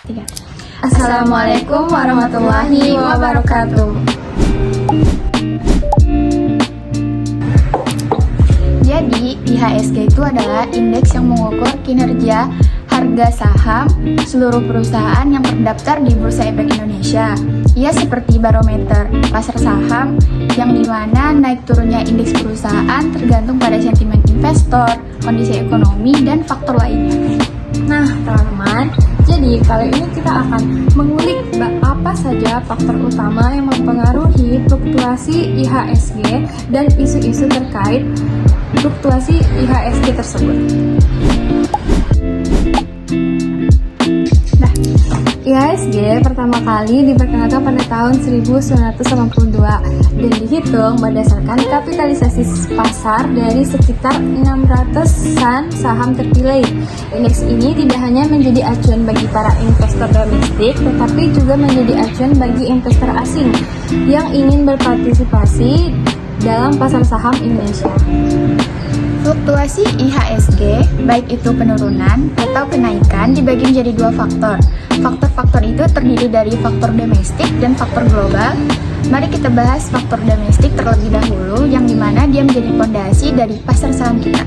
Tiga. Assalamualaikum warahmatullahi wabarakatuh. Jadi, IHSG itu adalah indeks yang mengukur kinerja harga saham seluruh perusahaan yang terdaftar di Bursa Efek Indonesia. Ia seperti barometer pasar saham yang dimana naik turunnya indeks perusahaan tergantung pada sentimen investor, kondisi ekonomi, dan faktor lainnya. Nah, teman-teman, jadi kali ini kita akan mengulik apa saja faktor utama yang mempengaruhi fluktuasi IHSG dan isu-isu terkait fluktuasi IHSG tersebut. IHSG pertama kali diperkenalkan pada tahun 1982 dan dihitung berdasarkan kapitalisasi pasar dari sekitar 600-an saham terpilih. Indeks ini tidak hanya menjadi acuan bagi para investor domestik, tetapi juga menjadi acuan bagi investor asing yang ingin berpartisipasi dalam pasar saham Indonesia. Fluktuasi IHSG, baik itu penurunan atau kenaikan, dibagi menjadi dua faktor. Faktor-faktor itu terdiri dari faktor domestik dan faktor global. Mari kita bahas faktor domestik terlebih dahulu, yang dimana dia menjadi fondasi dari pasar saham kita.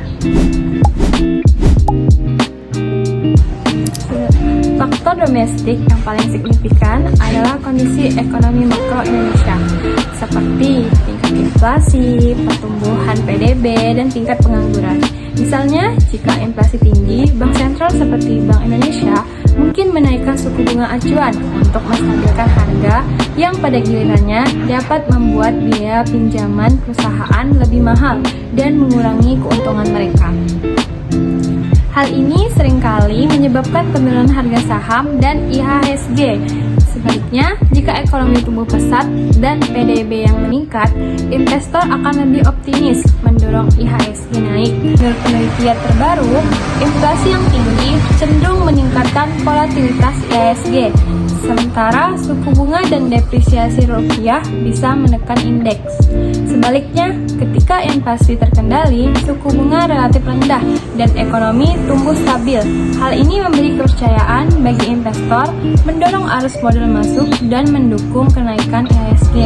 Faktor domestik yang paling signifikan adalah kondisi ekonomi makro Indonesia, seperti tingkat inflasi, pertumbuhan PDB, dan tingkat pengangguran. Misalnya, jika inflasi tinggi, bank sentral seperti Bank Indonesia mungkin menaikkan suku bunga acuan untuk menstabilkan harga yang pada gilirannya dapat membuat biaya pinjaman perusahaan lebih mahal dan mengurangi keuntungan mereka. Hal ini seringkali menyebabkan penurunan harga saham dan IHSG. Sebaliknya, jika ekonomi tumbuh pesat dan PDB yang meningkat, investor akan lebih optimis mendorong IHSG naik. Menurut penelitian terbaru, inflasi yang tinggi cenderung meningkatkan volatilitas IHSG, sementara suku bunga dan depresiasi rupiah bisa menekan indeks. Sebaliknya, ketika inflasi terkendali, suku bunga relatif rendah dan ekonomi tumbuh stabil. Hal ini memberi kepercayaan bagi investor, mendorong arus modal masuk dan mendukung kenaikan IHSG.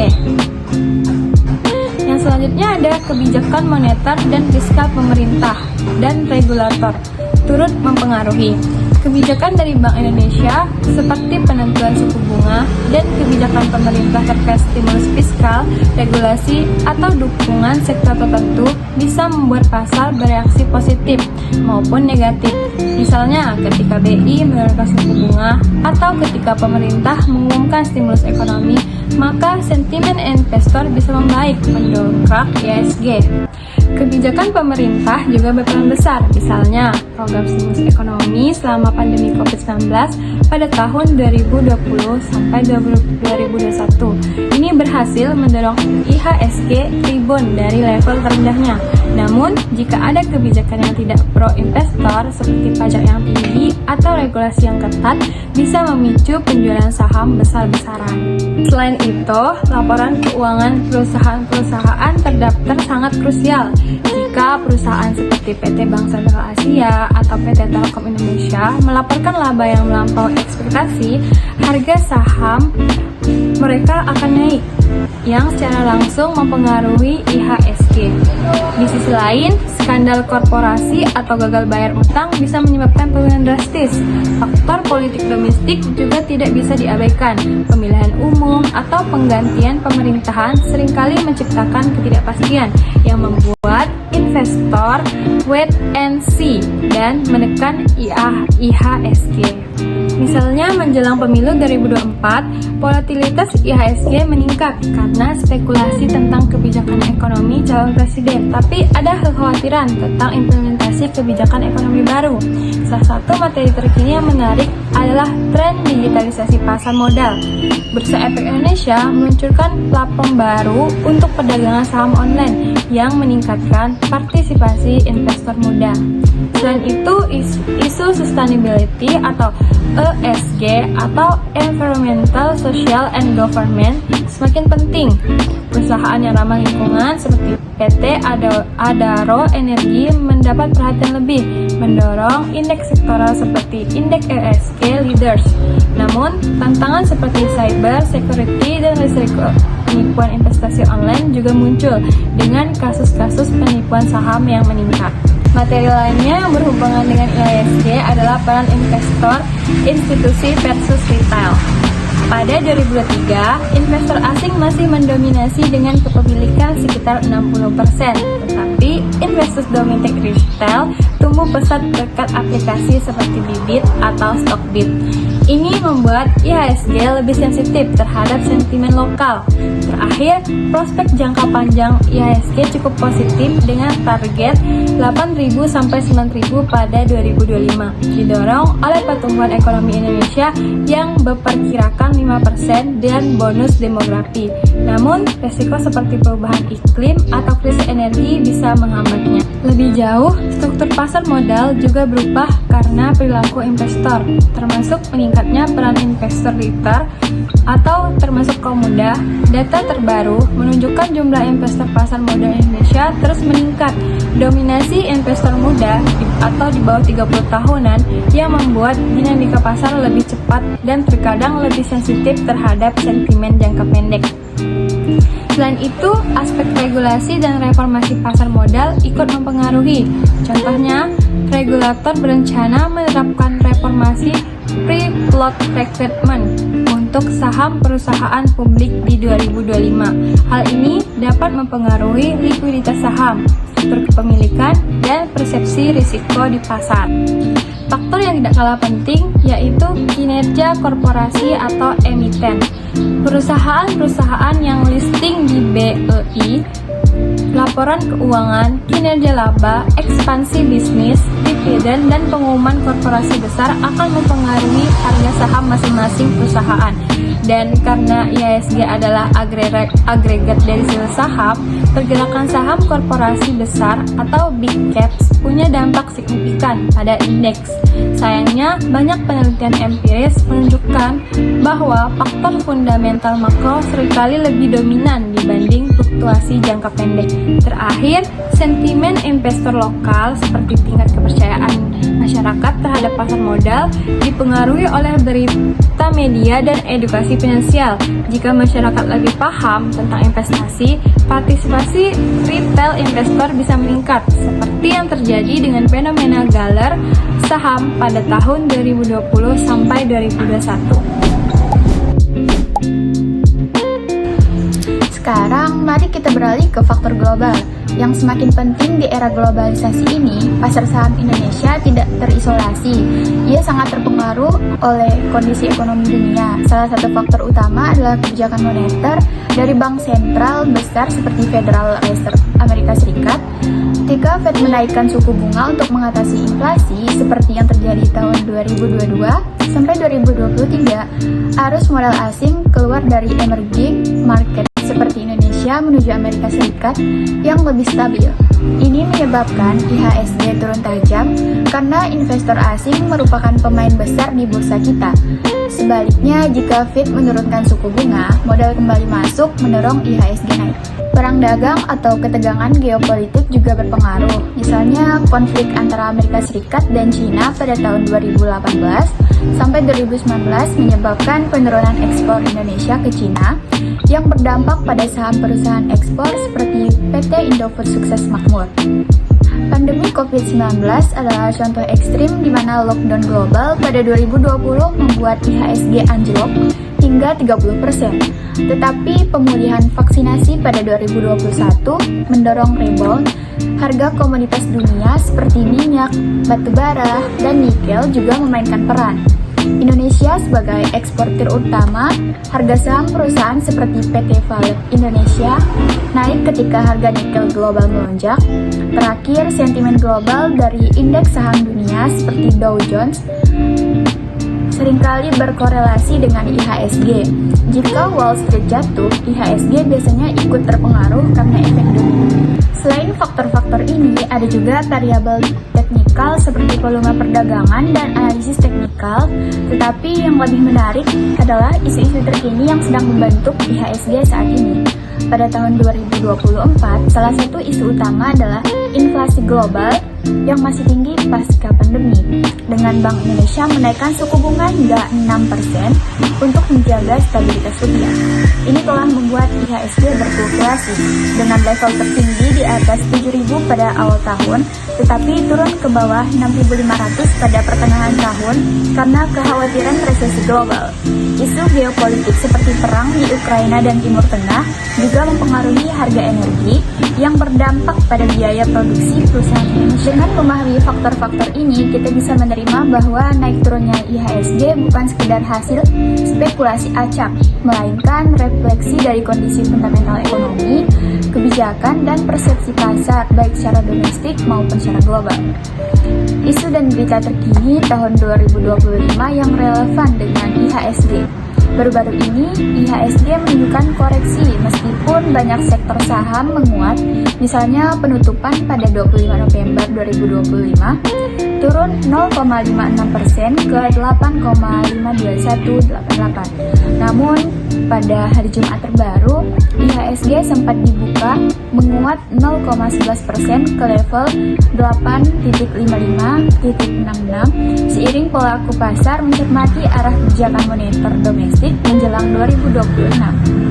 Yang selanjutnya ada kebijakan moneter dan fiskal pemerintah dan regulator turut mempengaruhi. Kebijakan dari Bank Indonesia seperti penentuan suku bunga dan kebijakan pemerintah terkait stimulus fiskal, regulasi, atau dukungan sektor tertentu bisa membuat pasar bereaksi positif maupun negatif. Misalnya ketika BI menurunkan suku bunga atau ketika pemerintah mengumumkan stimulus ekonomi, maka sentimen investor bisa membaik mendongkrak IHSG. Kebijakan pemerintah juga berperan besar, misalnya program stimulus ekonomi selama pandemi COVID-19 pada tahun 2020 sampai 2021. Ini berhasil mendorong IHSG rebound dari level terendahnya. Namun, jika ada kebijakan yang tidak pro investor seperti pajak yang tinggi atau regulasi yang ketat, bisa memicu penjualan saham besar-besaran. Selain itu, laporan keuangan perusahaan-perusahaan terdaftar sangat krusial. Jika perusahaan seperti PT Bank Sentral Asia atau PT Telkom Indonesia melaporkan laba yang melampaui ekspektasi, harga saham mereka akan naik, yang secara langsung mempengaruhi IHSG. Di sisi lain, skandal korporasi atau gagal bayar utang bisa menyebabkan penurunan drastis. Faktor politik domestik juga tidak bisa diabaikan. Pemilihan umum atau penggantian pemerintahan seringkali menciptakan ketidakpastian yang membuat investor wait and see dan menekan IHSG. Misalnya menjelang pemilu 2024, volatilitas IHSG meningkat karena spekulasi tentang kebijakan ekonomi calon presiden. Tapi ada kekhawatiran tentang implementasi kebijakan ekonomi baru. Salah satu materi terkini yang menarik adalah tren digitalisasi pasar modal. Bursa Efek Indonesia meluncurkan platform baru untuk perdagangan saham online yang meningkatkan partisipasi investor muda. Selain itu, isu sustainability atau ESG atau Environmental, Social, and Government semakin penting. Perusahaan yang ramah lingkungan seperti PT Adaro Energi mendapat perhatian lebih, mendorong indeks sektoral seperti indeks ESG Leaders. Namun, tantangan seperti cyber security dan risiko penipuan investasi online juga muncul dengan kasus-kasus penipuan saham yang meningkat. Materi lainnya yang berhubungan dengan IHSG adalah peran investor, institusi versus retail. Pada 2023, investor asing masih mendominasi dengan kepemilikan sekitar 60%, tetapi investor domestik retail tumbuh pesat berkat aplikasi seperti Bybit atau Stockbit. Ini membuat IHSG lebih sensitif terhadap sentimen lokal. Terakhir, prospek jangka panjang IHSG cukup positif dengan target 8.000 sampai 9.000 pada 2025, didorong oleh pertumbuhan ekonomi Indonesia yang diperkirakan 5% dan bonus demografi. Namun, resiko seperti perubahan iklim atau krisis energi bisa menghambatnya. Lebih jauh, struktur pasar modal juga berubah karena perilaku investor, termasuk meningkatnya peran investor retail atau termasuk kaum muda. Data terbaru menunjukkan jumlah investor pasar modal Indonesia terus meningkat. Dominasi investor muda atau di bawah 30 tahunan yang membuat dinamika pasar lebih cepat dan terkadang lebih sensitif terhadap sentimen jangka pendek. Selain itu, aspek regulasi dan reformasi pasar modal ikut mempengaruhi. Contohnya, regulator berencana menerapkan reformasi free-float recruitment untuk saham perusahaan publik di 2025. Hal ini dapat mempengaruhi likuiditas saham, struktur kepemilikan, dan persepsi risiko di pasar. Faktor yang tidak kalah penting yaitu kinerja korporasi atau emiten. Perusahaan-perusahaan yang listing di BEI, laporan keuangan, kinerja laba, ekspansi bisnis, dividen, dan pengumuman korporasi besar akan mempengaruhi harga saham masing-masing perusahaan. Dan karena IHSG adalah agregat dari seluruh saham, pergerakan saham korporasi besar atau big caps punya dampak signifikan pada indeks. Sayangnya, banyak penelitian empiris menunjukkan bahwa faktor fundamental makro seringkali lebih dominan dibanding fluktuasi jangka pendek. Terakhir, sentimen investor lokal seperti tingkat kepercayaan masyarakat terhadap pasar modal dipengaruhi oleh berita media dan edukasi finansial. Jika masyarakat lebih paham tentang investasi, partisipasi retail investor bisa meningkat, seperti yang terjadi dengan fenomena galer saham pada tahun 2020 sampai 2021. Sekarang, mari kita beralih ke faktor global. Yang semakin penting di era globalisasi ini, pasar saham Indonesia tidak terisolasi. Ia sangat terpengaruh oleh kondisi ekonomi dunia. Salah satu faktor utama adalah kebijakan moneter dari bank sentral besar seperti Federal Reserve Amerika Serikat. Ketika Fed menaikkan suku bunga untuk mengatasi inflasi seperti yang terjadi tahun 2022 sampai 2023, arus modal asing keluar dari emerging market seperti Indonesia menuju Amerika Serikat yang lebih stabil. Ini menyebabkan IHSG turun tajam karena investor asing merupakan pemain besar di bursa kita. Sebaliknya, jika Fed menurunkan suku bunga, modal kembali masuk mendorong IHSG naik. Perang dagang atau ketegangan geopolitik juga berpengaruh. Misalnya, konflik antara Amerika Serikat dan China pada tahun 2018 sampai 2019 menyebabkan penurunan ekspor Indonesia ke China yang berdampak pada saham perusahaan ekspor seperti PT Indofood Sukses Makmur. Pandemi COVID-19 adalah contoh ekstrim di mana lockdown global pada 2020 membuat IHSG anjlok hingga 30%. Tetapi pemulihan vaksinasi pada 2021 mendorong rebound. Harga komoditas dunia seperti minyak, batu bara, dan nikel juga memainkan peran. Indonesia sebagai eksportir utama, harga saham perusahaan seperti PT Valet Indonesia naik ketika harga nikel global melonjak. Terakhir, sentimen global dari indeks saham dunia seperti Dow Jones seringkali berkorelasi dengan IHSG. Jika Wall Street jatuh, IHSG biasanya ikut terpengaruh karena efek domino. Selain faktor-faktor ini, ada juga variabel teknikal seperti volume perdagangan dan analisis teknikal, tetapi yang lebih menarik adalah isu-isu terkini yang sedang membentuk IHSG saat ini. pada tahun 2024, salah satu isu utama adalah inflasi global yang masih tinggi pasca pandemi, dengan Bank Indonesia menaikkan suku bunga hingga 6% untuk menjaga stabilitas rupiah. Ini telah membuat IHSG berfluktuasi dengan level tertinggi di atas 7.000 pada awal tahun, tetapi turun ke bawah 6.500 pada pertengahan tahun karena kekhawatiran resesi global. Isu geopolitik seperti perang di Ukraina dan Timur Tengah juga mempengaruhi harga energi yang berdampak pada biaya produksi perusahaan Indonesia. Dengan memahami faktor-faktor ini, kita bisa menerima bahwa naik turunnya IHSG bukan sekedar hasil spekulasi acak, melainkan refleksi dari kondisi fundamental ekonomi, kebijakan, dan persepsi pasar baik secara domestik maupun secara global. Isu dan berita terkini tahun 2025 yang relevan dengan IHSG. Baru-baru ini, IHSG menunjukkan koreksi meskipun banyak sektor saham menguat, misalnya penutupan pada 25 November 2025 turun 0,56% ke 8,52188. Namun, pada hari Jumat terbaru, IHSG sempat dibuka menguat 0,11% ke level 8.55.66 seiring pelaku pasar mencermati arah kebijakan moneter domestik menjelang 2026.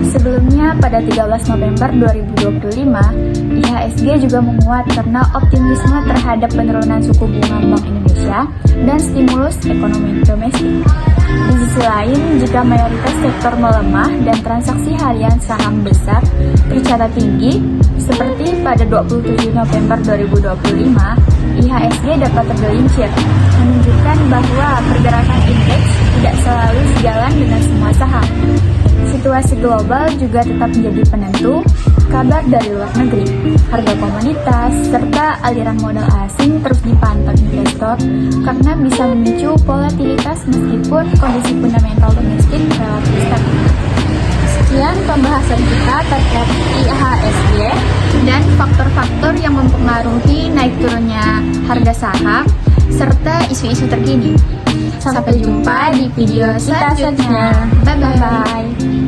Sebelumnya, pada 13 November 2025, IHSG juga menguat karena optimisme terhadap penurunan suku bunga Bank Indonesia dan stimulus ekonomi domestik. Di sisi lain, jika mayoritas sektor melemah dan transaksi harian saham besar tercatat tinggi, seperti pada 27 November 2025, IHSG dapat tergelincir, menunjukkan bahwa pergerakan indeks tidak selalu sejalan dengan semua saham. Situasi global juga tetap menjadi penentu, kabar dari luar negeri, harga komoditas, serta aliran modal asing terus dipantau investor karena bisa memicu volatilitas meskipun kondisi fundamental domestik relatif stabil. Sekian pembahasan kita terkait IHSG dan faktor-faktor yang mempengaruhi naik turunnya harga saham serta isu-isu terkini. Sampai jumpa di video selanjutnya. Bye-bye.